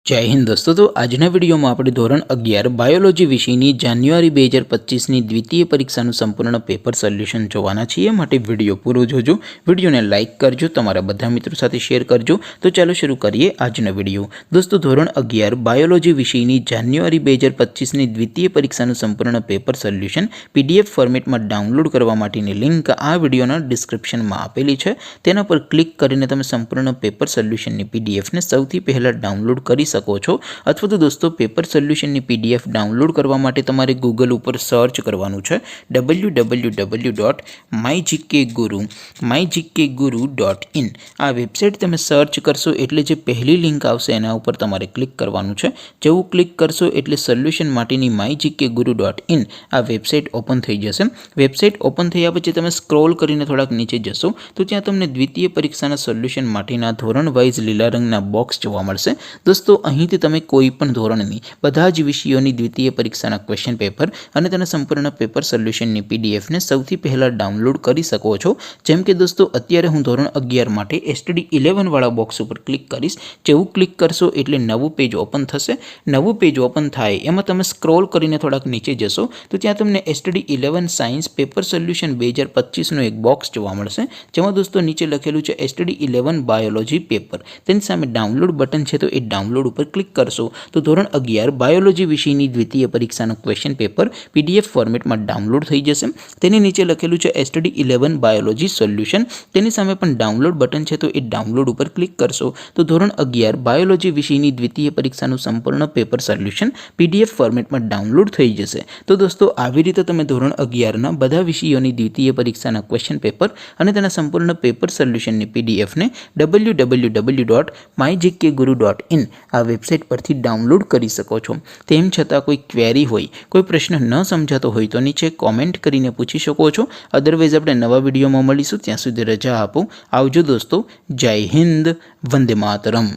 જય હિન્દ દોસ્તો, તો આજના વિડીયોમાં આપણે ધોરણ 11 બાયોલોજી વિષયની જાન્યુઆરી 2025ની દ્વિતીય પરીક્ષાનું સંપૂર્ણ પેપર સોલ્યુશન જોવાના છીએ। માટે વિડીયો પૂરો જોજો, વિડીયોને લાઇક કરજો, તમારા બધા મિત્રો સાથે શેર કરજો। તો ચાલો શરૂ કરીએ આજનો વિડીયો। દોસ્તો, ધોરણ 11 બાયોલોજી વિષયની જાન્યુઆરી 2025ની દ્વિતીય પરીક્ષાનું સંપૂર્ણ પેપર સોલ્યુશન PDF ફોર્મેટમાં ડાઉનલોડ કરવા માટેની લિંક આ વિડીયોના ડિસ્ક્રિપ્શનમાં આપેલી છે। તેના પર ક્લિક કરીને તમે સંપૂર્ણ પેપર સોલ્યુશનની PDFને સૌથી પહેલાં ડાઉનલોડ કરી શકો છો। અથવા તો દોસ્તો, પેપર સોલ્યુશનની PDF ડાઉનલોડ કરવા માટે તમારે ગૂગલ ઉપર સર્ચ કરવાનું છે www.mygkguru.in। આ વેબસાઇટ તમે સર્ચ કરશો એટલે જે પહેલી લિંક આવશે એના ઉપર તમારે ક્લિક કરવાનું છે। જેવું ક્લિક કરશો એટલે સોલ્યુશન માટેની mygkguru.in આ વેબસાઇટ ઓપન થઈ જશે। વેબસાઇટ ઓપન થયા પછી તમે સ્ક્રોલ કરીને થોડાક નીચે જશો તો ત્યાં તમને દ્વિતીય પરીક્ષાના સોલ્યુશન માટેના ધોરણ વાઇઝ લીલા રંગના બોક્સ જોવા મળશે। દોસ્તો, અહીંથી તમે કોઈ પણ ધોરણની બધા જ વિષયોની દ્વિતીય પરીક્ષાના ક્વેશ્ચન પેપર અને તેના સંપૂર્ણ પેપર સોલ્યુશનની PDFને સૌથી પહેલાં ડાઉનલોડ કરી શકો છો। જેમ કે દોસ્તો, અત્યારે હું ધોરણ 11 માટે STD 11 વાળા બોક્સ ઉપર ક્લિક કરીશ। જેવું ક્લિક કરશો એટલે નવું પેજ ઓપન થશે। નવું પેજ ઓપન થાય એમાં તમે સ્ક્રોલ કરીને થોડાક નીચે જશો તો ત્યાં તમને STD 11 સાયન્સ પેપર સોલ્યુશન 2025નું એક બોક્સ જોવા મળશે, જેમાં દોસ્તો નીચે લખેલું છે STD 11 બાયોલોજી પેપર। તેની સામે ડાઉનલોડ બટન છે, તો એ ડાઉનલોડ ઉપર ક્લિક કરશો તો ધોરણ 11 બાયોલોજી વિષયની દ્વિતીય પરીક્ષાનું ક્વેશ્ચન પેપર PDF ફોર્મેટમાં ડાઉનલોડ થઈ જશે। તેની નીચે લખેલું છે STD 11 બાયોલોજી સોલ્યુશન, તેની સામે પણ ડાઉનલોડ બટન છે, તો એ ડાઉનલોડ ઉપર ક્લિક કરશો તો ધોરણ 11 બાયોલોજી વિષયની દ્વિતીય પરીક્ષાનું સંપૂર્ણ પેપર સોલ્યુશન PDF ફોર્મેટમાં ડાઉનલોડ થઈ જશે। તો દોસ્તો, આવી રીતે તમે ધોરણ 11ના બધા વિષયોની દ્વિતીય પરીક્ષાના ક્વેશ્ચન પેપર અને તેના સંપૂર્ણ પેપર સોલ્યુશનની PDFને www.mygkguru.in આ વેબસાઇટ પરથી ડાઉનલોડ કરી શકો છો। તેમ છતાં કોઈ ક્વેરી હોય, કોઈ પ્રશ્ન ન સમજાતો હોય તો નીચે કોમેન્ટ કરીને પૂછી શકો છો। અદરવાઇઝ આપણે નવા વિડીયોમાં મળીશું, ત્યાં સુધી રજા આપો। આવજો દોસ્તો, જય હિન્દ, વંદે માતરમ।